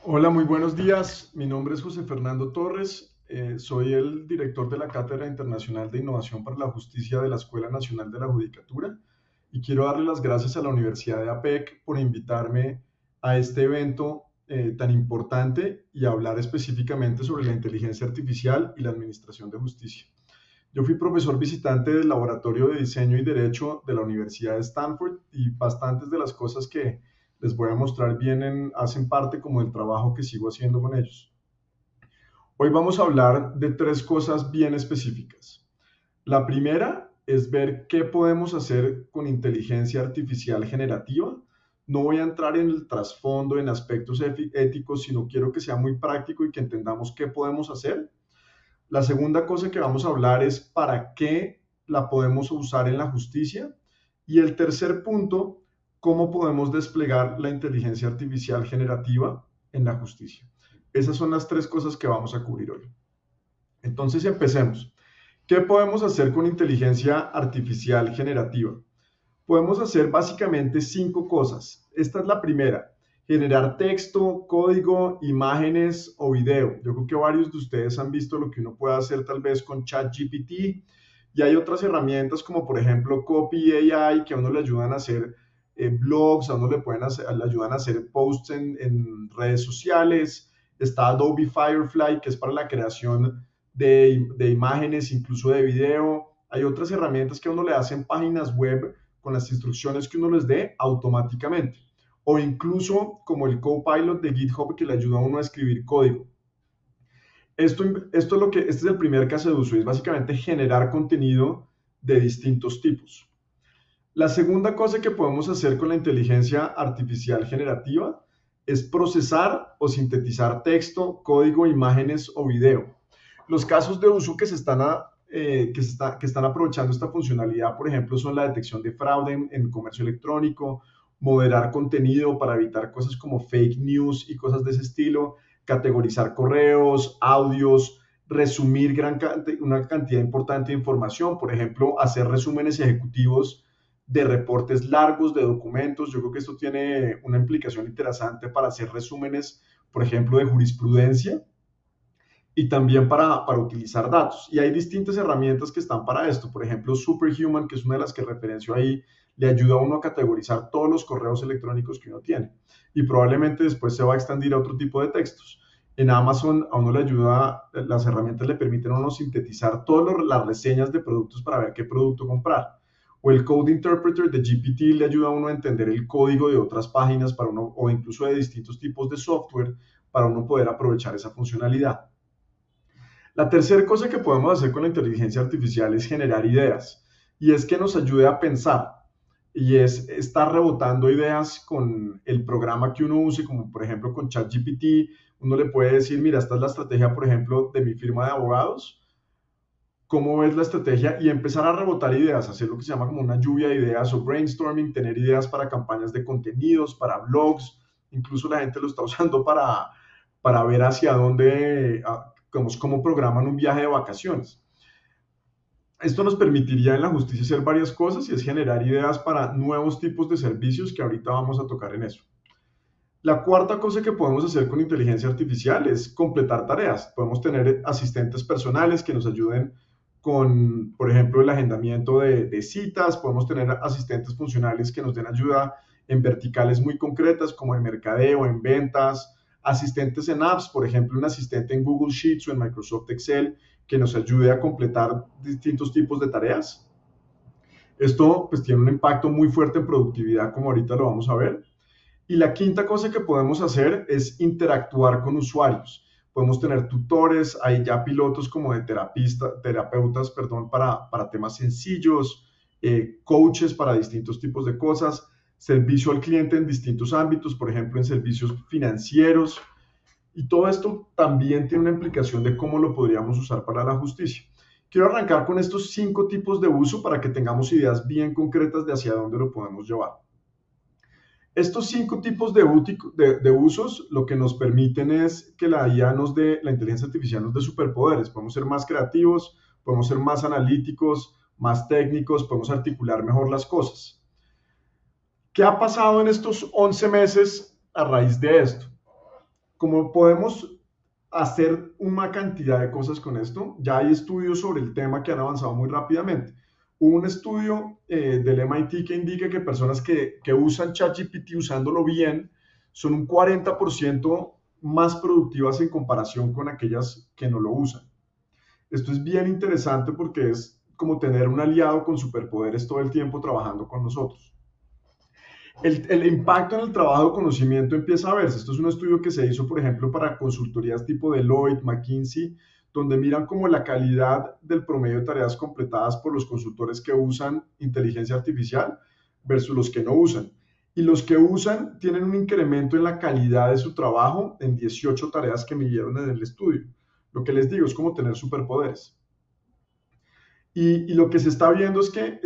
Hola, muy buenos días. Mi nombre es José Fernando Torres. Soy el director de la Cátedra Internacional de Innovación para la Justicia de la Escuela Nacional de la Judicatura y quiero darle las gracias a la Universidad de APEC por invitarme a este evento tan importante y hablar específicamente sobre la inteligencia artificial y la administración de justicia. Yo fui profesor visitante del Laboratorio de Diseño y Derecho de la Universidad de Stanford y bastantes de las cosas que les voy a mostrar hacen parte como del trabajo que sigo haciendo con ellos. Hoy vamos a hablar de tres cosas bien específicas. La primera es ver qué podemos hacer con inteligencia artificial generativa. No voy a entrar en el trasfondo, en aspectos éticos, sino quiero que sea muy práctico y que entendamos qué podemos hacer. La segunda cosa que vamos a hablar es para qué la podemos usar en la justicia. Y el tercer punto, cómo podemos desplegar la inteligencia artificial generativa en la justicia. Esas son las tres cosas que vamos a cubrir hoy. Entonces empecemos. ¿Qué podemos hacer con inteligencia artificial generativa? Podemos hacer básicamente cinco cosas. Esta es la primera: generar texto, código, imágenes o video. Yo creo que varios de ustedes han visto lo que uno puede hacer tal vez con ChatGPT, y hay otras herramientas como por ejemplo Copy AI que a uno le ayudan a hacer blogs, a uno le ayudan a hacer posts en redes sociales. Está Adobe Firefly, que es para la creación de imágenes, incluso de video. Hay otras herramientas que a uno le hacen páginas web con las instrucciones que uno les dé automáticamente. O incluso como el Copilot de GitHub, que le ayuda a uno a escribir código. Este es el primer caso de uso, es básicamente generar contenido de distintos tipos. La segunda cosa que podemos hacer con la inteligencia artificial generativa es procesar o sintetizar texto, código, imágenes o video. Los casos de uso que están aprovechando esta funcionalidad, por ejemplo, son la detección de fraude en comercio electrónico, moderar contenido para evitar cosas como fake news y cosas de ese estilo, categorizar correos, audios, resumir una cantidad importante de información, por ejemplo, hacer resúmenes ejecutivos de reportes largos, de documentos. Yo creo que esto tiene una implicación interesante para hacer resúmenes, por ejemplo, de jurisprudencia y también para utilizar datos. Y hay distintas herramientas que están para esto. Por ejemplo, Superhuman, que es una de las que referencio ahí, le ayuda a uno a categorizar todos los correos electrónicos que uno tiene. Y probablemente después se va a expandir a otro tipo de textos. En Amazon a uno le ayuda, las herramientas le permiten a uno sintetizar todas las reseñas de productos para ver qué producto comprar. O el Code Interpreter de GPT le ayuda a uno a entender el código de otras páginas para uno, o incluso de distintos tipos de software para uno poder aprovechar esa funcionalidad. La tercera cosa que podemos hacer con la inteligencia artificial es generar ideas, y es que nos ayude a pensar, y es estar rebotando ideas con el programa que uno use, como por ejemplo con ChatGPT. Uno le puede decir, mira, esta es la estrategia, por ejemplo, de mi firma de abogados, cómo ves la estrategia, y empezar a rebotar ideas, hacer lo que se llama como una lluvia de ideas o brainstorming, tener ideas para campañas de contenidos, para blogs. Incluso la gente lo está usando para ver hacia dónde, cómo programan un viaje de vacaciones. Esto nos permitiría en la justicia hacer varias cosas, y es generar ideas para nuevos tipos de servicios que ahorita vamos a tocar en eso. La cuarta cosa que podemos hacer con inteligencia artificial es completar tareas. Podemos tener asistentes personales que nos ayuden con, por ejemplo, el agendamiento de citas. Podemos tener asistentes funcionales que nos den ayuda en verticales muy concretas como en mercadeo, en ventas, asistentes en apps, por ejemplo, un asistente en Google Sheets o en Microsoft Excel que nos ayude a completar distintos tipos de tareas. Esto pues tiene un impacto muy fuerte en productividad, como ahorita lo vamos a ver. Y la quinta cosa que podemos hacer es interactuar con usuarios. Podemos tener tutores, hay ya pilotos como de terapeutas, perdón, para temas sencillos, coaches para distintos tipos de cosas, servicio al cliente en distintos ámbitos, por ejemplo, en servicios financieros. Y todo esto también tiene una implicación de cómo lo podríamos usar para la justicia. Quiero arrancar con estos cinco tipos de uso para que tengamos ideas bien concretas de hacia dónde lo podemos llevar. Estos cinco tipos de usos lo que nos permiten es que la inteligencia artificial nos dé superpoderes. Podemos ser más creativos, podemos ser más analíticos, más técnicos, podemos articular mejor las cosas. ¿Qué ha pasado en estos 11 meses a raíz de esto? Como podemos hacer una cantidad de cosas con esto, ya hay estudios sobre el tema que han avanzado muy rápidamente. Hubo un estudio del MIT que indica que personas que usan ChatGPT usándolo bien son un 40% más productivas en comparación con aquellas que no lo usan. Esto es bien interesante porque es como tener un aliado con superpoderes todo el tiempo trabajando con nosotros. El impacto en el trabajo de conocimiento empieza a verse. Esto es un estudio que se hizo, por ejemplo, para consultorías tipo Deloitte, McKinsey, donde miran como la calidad del promedio de tareas completadas por los consultores que usan inteligencia artificial versus los que no usan. Y los que usan tienen un incremento en la calidad de su trabajo en 18 tareas que midieron en el estudio. Lo que les digo es como tener superpoderes. Y lo que se está viendo es que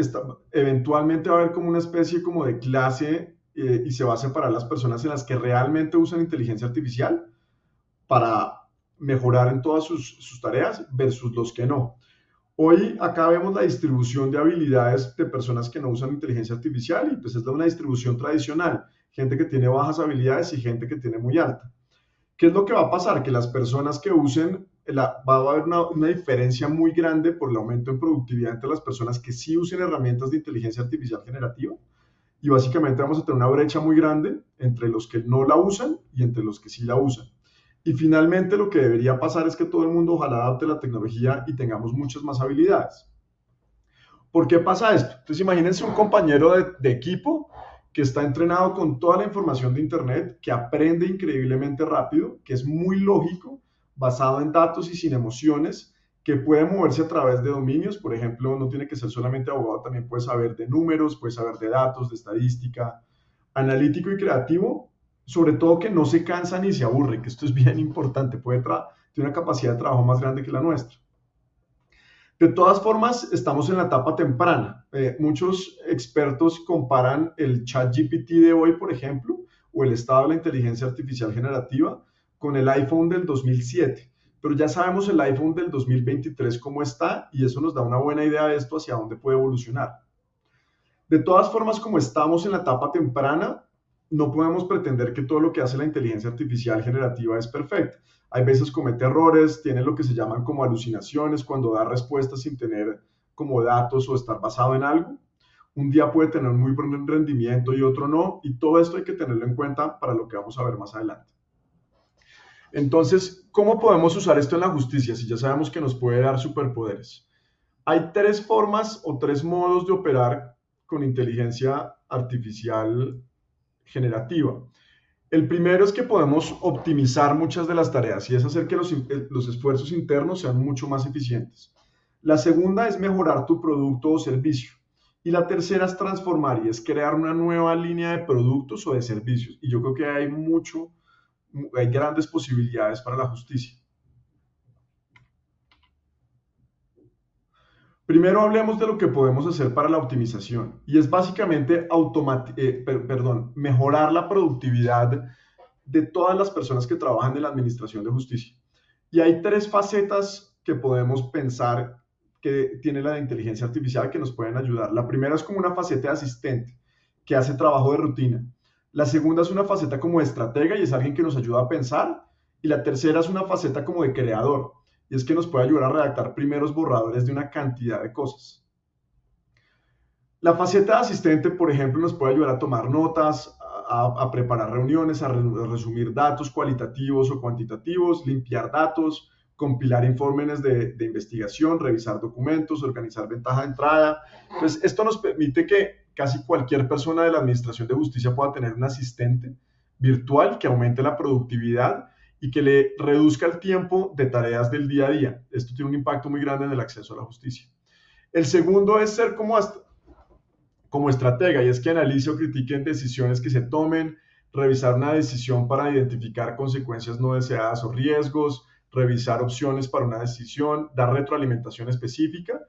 eventualmente va a haber como una especie como de clase y se va a separar las personas en las que realmente usan inteligencia artificial para mejorar en todas sus tareas versus los que no. Hoy acá vemos la distribución de habilidades de personas que no usan inteligencia artificial y pues es una distribución tradicional, gente que tiene bajas habilidades y gente que tiene muy alta. ¿Qué es lo que va a pasar? Que las personas que usen, va a haber una diferencia muy grande por el aumento en productividad entre las personas que sí usen herramientas de inteligencia artificial generativa y básicamente vamos a tener una brecha muy grande entre los que no la usan y entre los que sí la usan. Y finalmente lo que debería pasar es que todo el mundo ojalá adapte la tecnología y tengamos muchas más habilidades. ¿Por qué pasa esto? Entonces imagínense un compañero de equipo que está entrenado con toda la información de Internet, que aprende increíblemente rápido, que es muy lógico, basado en datos y sin emociones, que puede moverse a través de dominios. Por ejemplo, no tiene que ser solamente abogado, también puede saber de números, puede saber de datos, de estadística, analítico y creativo, sobre todo que no se cansa ni se aburre, que esto es bien importante, tiene una capacidad de trabajo más grande que la nuestra. De todas formas, estamos en la etapa temprana. Muchos expertos comparan el ChatGPT de hoy, por ejemplo, o el estado de la inteligencia artificial generativa con el iPhone del 2007. Pero ya sabemos el iPhone del 2023 cómo está y eso nos da una buena idea de esto hacia dónde puede evolucionar. De todas formas, como estamos en la etapa temprana, no podemos pretender que todo lo que hace la inteligencia artificial generativa es perfecto. Hay veces comete errores, tiene lo que se llaman como alucinaciones cuando da respuestas sin tener como datos o estar basado en algo. Un día puede tener muy buen rendimiento y otro no, y todo esto hay que tenerlo en cuenta para lo que vamos a ver más adelante. Entonces, ¿cómo podemos usar esto en la justicia si ya sabemos que nos puede dar superpoderes? Hay tres formas o tres modos de operar con inteligencia artificial generativa. El primero es que podemos optimizar muchas de las tareas y es hacer que los esfuerzos internos sean mucho más eficientes. La segunda es mejorar tu producto o servicio. Y la tercera es transformar y es crear una nueva línea de productos o de servicios. Y yo creo que hay grandes posibilidades para la justicia. Primero hablemos de lo que podemos hacer para la optimización y es básicamente mejorar la productividad de todas las personas que trabajan en la administración de justicia. Y hay tres facetas que podemos pensar que tiene la inteligencia artificial que nos pueden ayudar. La primera es como una faceta de asistente que hace trabajo de rutina. La segunda es una faceta como de estratega y es alguien que nos ayuda a pensar. Y la tercera es una faceta como de creador y es que nos puede ayudar a redactar primeros borradores de una cantidad de cosas. La faceta de asistente, por ejemplo, nos puede ayudar a tomar notas, a preparar reuniones, a resumir datos cualitativos o cuantitativos, limpiar datos, compilar informes de investigación, revisar documentos, organizar ventaja de entrada. Entonces, esto nos permite que casi cualquier persona de la Administración de Justicia pueda tener un asistente virtual que aumente la productividad y que le reduzca el tiempo de tareas del día a día. Esto tiene un impacto muy grande en el acceso a la justicia. El segundo es ser como estratega y es que analice o critique decisiones que se tomen, revisar una decisión para identificar consecuencias no deseadas o riesgos, revisar opciones para una decisión, dar retroalimentación específica.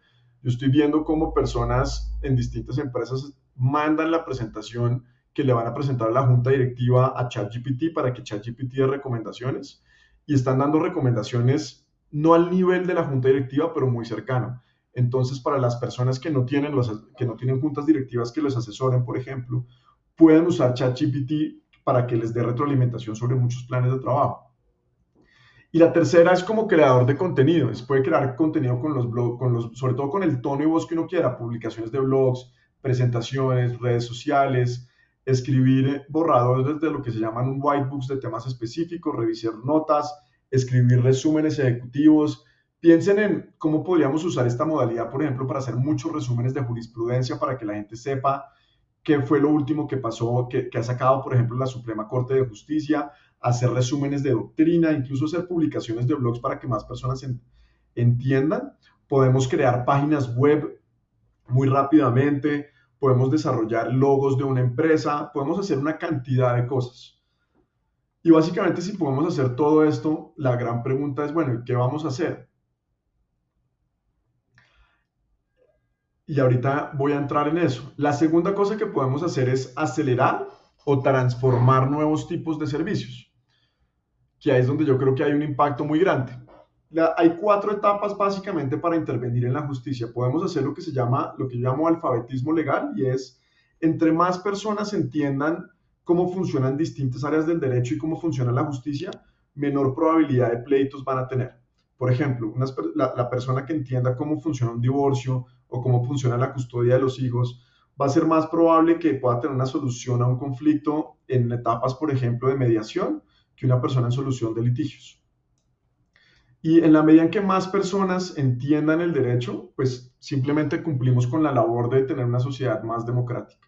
Yo estoy viendo cómo personas en distintas empresas mandan la presentación que le van a presentar a la junta directiva a ChatGPT para que ChatGPT dé recomendaciones y están dando recomendaciones no al nivel de la junta directiva, pero muy cercano. Entonces, para las personas que no tienen juntas directivas que los asesoren, por ejemplo, pueden usar ChatGPT para que les dé retroalimentación sobre muchos planes de trabajo. Y la tercera es como creador de contenido. Puede crear contenido con los blogs, sobre todo con el tono y voz que uno quiera, publicaciones de blogs, presentaciones, redes sociales, escribir borradores de lo que se llaman un whitebooks de temas específicos, revisar notas, escribir resúmenes ejecutivos. Piensen en cómo podríamos usar esta modalidad, por ejemplo, para hacer muchos resúmenes de jurisprudencia para que la gente sepa qué fue lo último que pasó, que ha sacado, por ejemplo, la Suprema Corte de Justicia, hacer resúmenes de doctrina, incluso hacer publicaciones de blogs para que más personas entiendan. Podemos crear páginas web muy rápidamente, podemos desarrollar logos de una empresa, podemos hacer una cantidad de cosas. Y básicamente si podemos hacer todo esto, la gran pregunta es, bueno, ¿qué vamos a hacer? Y ahorita voy a entrar en eso. La segunda cosa que podemos hacer es acelerar o transformar nuevos tipos de servicios, que ahí es donde yo creo que hay un impacto muy grande. Hay 4 etapas básicamente para intervenir en la justicia. Podemos hacer lo que se llama, lo que yo llamo alfabetismo legal, y es entre más personas entiendan cómo funcionan distintas áreas del derecho y cómo funciona la justicia, menor probabilidad de pleitos van a tener. Por ejemplo, la persona que entienda cómo funciona un divorcio o cómo funciona la custodia de los hijos, va a ser más probable que pueda tener una solución a un conflicto en etapas, por ejemplo, de mediación, que una persona en solución de litigios. Y en la medida en que más personas entiendan el derecho, pues simplemente cumplimos con la labor de tener una sociedad más democrática.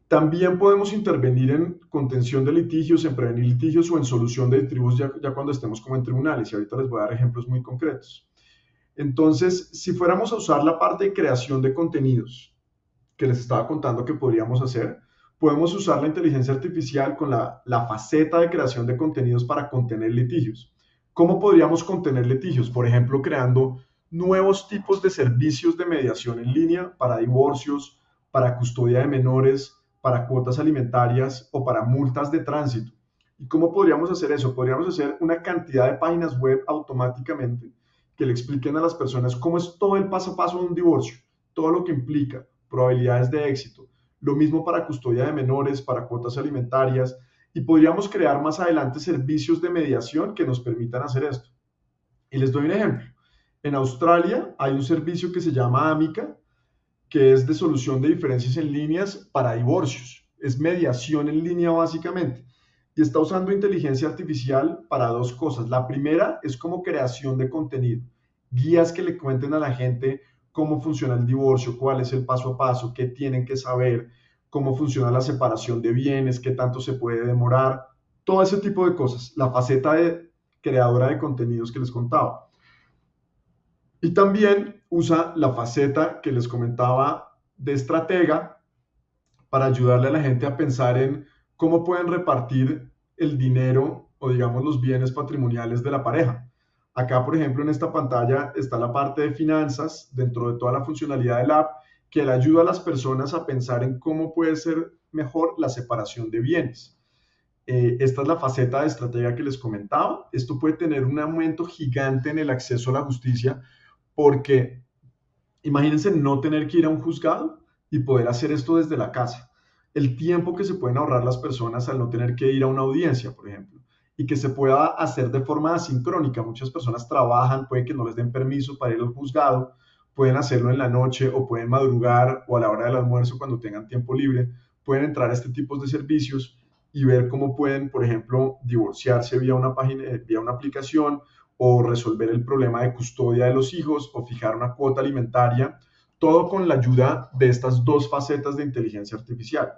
También podemos intervenir en contención de litigios, en prevenir litigios o en solución de litigios ya cuando estemos como en tribunales. Y ahorita les voy a dar ejemplos muy concretos. Entonces, si fuéramos a usar la parte de creación de contenidos que les estaba contando que podríamos hacer, podemos usar la inteligencia artificial con la faceta de creación de contenidos para contener litigios. ¿Cómo podríamos contener litigios? Por ejemplo, creando nuevos tipos de servicios de mediación en línea para divorcios, para custodia de menores, para cuotas alimentarias o para multas de tránsito. ¿Y cómo podríamos hacer eso? Podríamos hacer una cantidad de páginas web automáticamente que le expliquen a las personas cómo es todo el paso a paso de un divorcio, todo lo que implica, probabilidades de éxito. Lo mismo para custodia de menores, para cuotas alimentarias, y podríamos crear más adelante servicios de mediación que nos permitan hacer esto. Y les doy un ejemplo. En Australia hay un servicio que se llama Amica, que es de solución de diferencias en líneas para divorcios. Es mediación en línea básicamente. Y está usando inteligencia artificial para 2 cosas. La primera es como creación de contenido. Guías que le cuenten a la gente cómo funciona el divorcio, cuál es el paso a paso, qué tienen que saber, cómo funciona la separación de bienes, qué tanto se puede demorar, todo ese tipo de cosas. La faceta de creadora de contenidos que les contaba. Y también usa la faceta que les comentaba de estratega para ayudarle a la gente a pensar en cómo pueden repartir el dinero o digamos los bienes patrimoniales de la pareja. Acá, por ejemplo, en esta pantalla está la parte de finanzas dentro de toda la funcionalidad del app que le ayuda a las personas a pensar en cómo puede ser mejor la separación de bienes. Esta es la faceta de estratega que les comentaba. Esto puede tener un aumento gigante en el acceso a la justicia porque imagínense no tener que ir a un juzgado y poder hacer esto desde la casa. El tiempo que se pueden ahorrar las personas al no tener que ir a una audiencia, por ejemplo, y que se pueda hacer de forma asincrónica. Muchas personas trabajan, puede que no les den permiso para ir al juzgado, pueden hacerlo en la noche o pueden madrugar o a la hora del almuerzo cuando tengan tiempo libre, pueden entrar a este tipo de servicios y ver cómo pueden, por ejemplo, divorciarse vía una página, vía una aplicación, o resolver el problema de custodia de los hijos o fijar una cuota alimentaria, todo con la ayuda de estas 2 facetas de inteligencia artificial.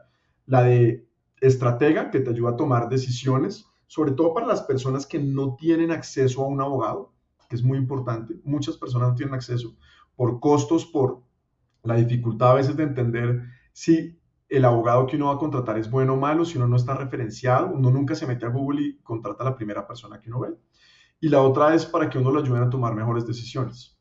La de estratega, que te ayuda a tomar decisiones, sobre todo para las personas que no tienen acceso a un abogado, que es muy importante. Muchas personas no tienen acceso por costos, por la dificultad a veces de entender si el abogado que uno va a contratar es bueno o malo, si uno no está referenciado, uno nunca se mete a Google y contrata a la primera persona que uno ve. Y la otra es para que uno lo ayuden a tomar mejores decisiones.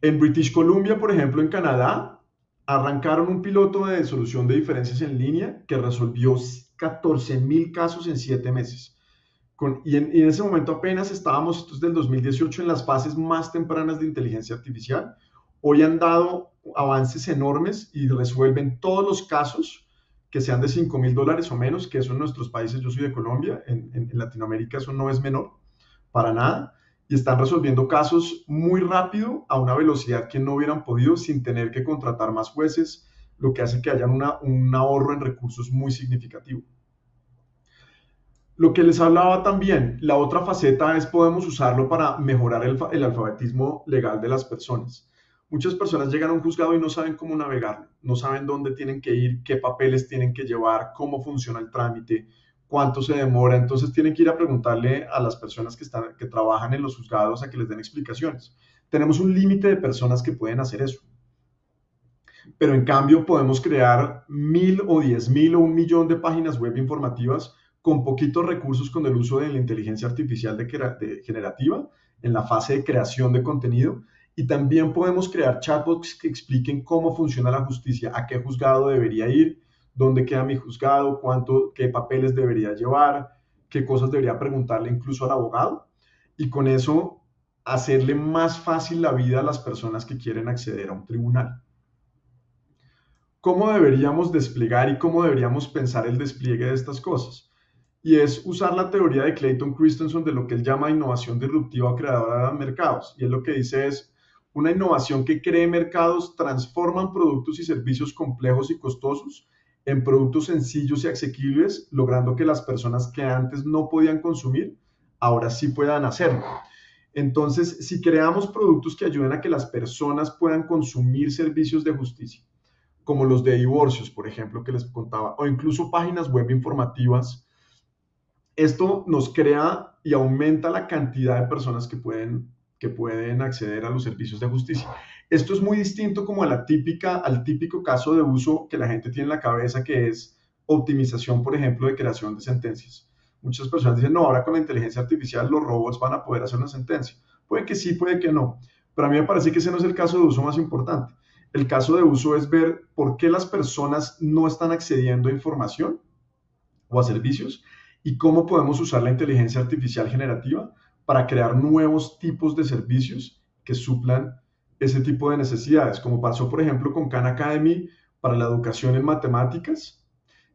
En British Columbia, por ejemplo, en Canadá, arrancaron un piloto de solución de diferencias en línea que resolvió 14,000 casos en 7 meses. Y en ese momento apenas estábamos, esto es del 2018, en las fases más tempranas de inteligencia artificial. Hoy han dado avances enormes y resuelven todos los casos que sean de $5,000 o menos, que eso en nuestros países, yo soy de Colombia, en Latinoamérica eso no es menor, para nada, y están resolviendo casos muy rápido a una velocidad que no hubieran podido sin tener que contratar más jueces, lo que hace que haya un ahorro en recursos muy significativo. Lo que les hablaba también, la otra faceta es podemos usarlo para mejorar el alfabetismo legal de las personas. Muchas personas llegan a un juzgado y no saben cómo navegarlo, no saben dónde tienen que ir, qué papeles tienen que llevar, cómo funciona el trámite, cuánto se demora. Entonces tienen que ir a preguntarle a las personas que trabajan en los juzgados a que les den explicaciones. Tenemos un límite de personas que pueden hacer eso. Pero en cambio podemos crear 1,000 o 10,000 o 1,000,000 de páginas web informativas con poquitos recursos con el uso de la inteligencia artificial generativa en la fase de creación de contenido. Y también podemos crear chatbots que expliquen cómo funciona la justicia, a qué juzgado debería ir, dónde queda mi juzgado, qué papeles debería llevar, qué cosas debería preguntarle incluso al abogado. Y con eso hacerle más fácil la vida a las personas que quieren acceder a un tribunal. ¿Cómo deberíamos desplegar y cómo deberíamos pensar el despliegue de estas cosas? Y es usar la teoría de Clayton Christensen de lo que él llama innovación disruptiva creadora de mercados. Y él lo que dice es, una innovación que cree mercados transforman productos y servicios complejos y costosos en productos sencillos y asequibles, logrando que las personas que antes no podían consumir, ahora sí puedan hacerlo. Entonces, si creamos productos que ayuden a que las personas puedan consumir servicios de justicia, como los de divorcios, por ejemplo, que les contaba, o incluso páginas web informativas, esto nos crea y aumenta la cantidad de personas que pueden acceder a los servicios de justicia. Esto es muy distinto como al típico caso de uso que la gente tiene en la cabeza, que es optimización, por ejemplo, de creación de sentencias. Muchas personas dicen, no, ahora con la inteligencia artificial los robots van a poder hacer una sentencia. Puede que sí, puede que no. Pero a mí me parece que ese no es el caso de uso más importante. El caso de uso es ver por qué las personas no están accediendo a información o a servicios y cómo podemos usar la inteligencia artificial generativa para crear nuevos tipos de servicios que suplan ese tipo de necesidades, como pasó, por ejemplo, con Khan Academy para la educación en matemáticas,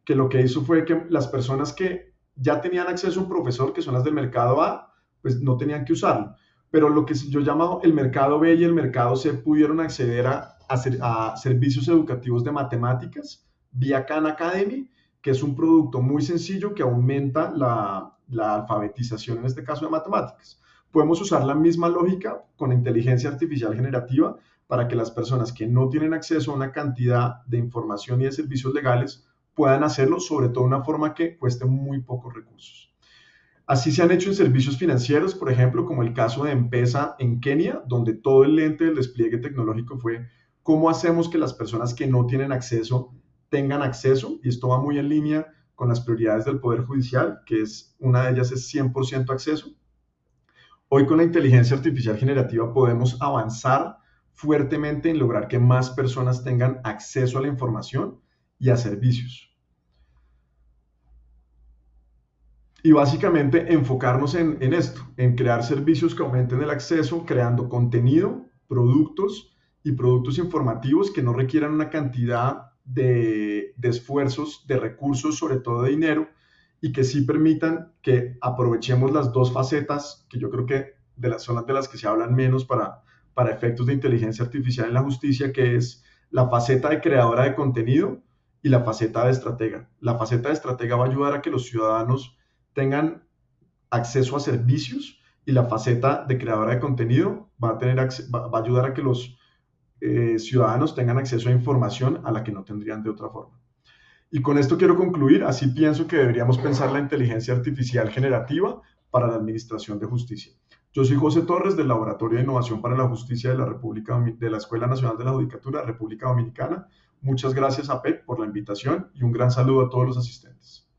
que lo que hizo fue que las personas que ya tenían acceso a un profesor, que son las del mercado A, pues no tenían que usarlo. Pero lo que yo llamo el mercado B y el mercado C pudieron acceder a servicios educativos de matemáticas vía Khan Academy, que es un producto muy sencillo que aumenta la alfabetización, en este caso de matemáticas. Podemos usar la misma lógica con inteligencia artificial generativa para que las personas que no tienen acceso a una cantidad de información y de servicios legales puedan hacerlo, sobre todo de una forma que cueste muy pocos recursos. Así se han hecho en servicios financieros, por ejemplo, como el caso de M-Pesa en Kenia, donde todo el lente del despliegue tecnológico fue cómo hacemos que las personas que no tienen acceso tengan acceso, y esto va muy en línea con las prioridades del Poder Judicial, que es una de ellas es 100% acceso. Hoy con la inteligencia artificial generativa podemos avanzar fuertemente en lograr que más personas tengan acceso a la información y a servicios. Y básicamente enfocarnos en esto, en crear servicios que aumenten el acceso, creando contenido, productos y productos informativos que no requieran una cantidad de esfuerzos, de recursos, sobre todo de dinero, y que sí permitan que aprovechemos las dos facetas, que yo creo que son las de las que se hablan menos para efectos de inteligencia artificial en la justicia, que es la faceta de creadora de contenido y la faceta de estratega. La faceta de estratega va a ayudar a que los ciudadanos tengan acceso a servicios y la faceta de creadora de contenido va a ayudar a que los ciudadanos tengan acceso a información a la que no tendrían de otra forma. Y con esto quiero concluir, así pienso que deberíamos pensar la inteligencia artificial generativa para la administración de justicia. Yo soy José Torres del Laboratorio de Innovación para la Justicia de la Escuela Nacional de la Judicatura, República Dominicana. Muchas gracias a PEP por la invitación y un gran saludo a todos los asistentes.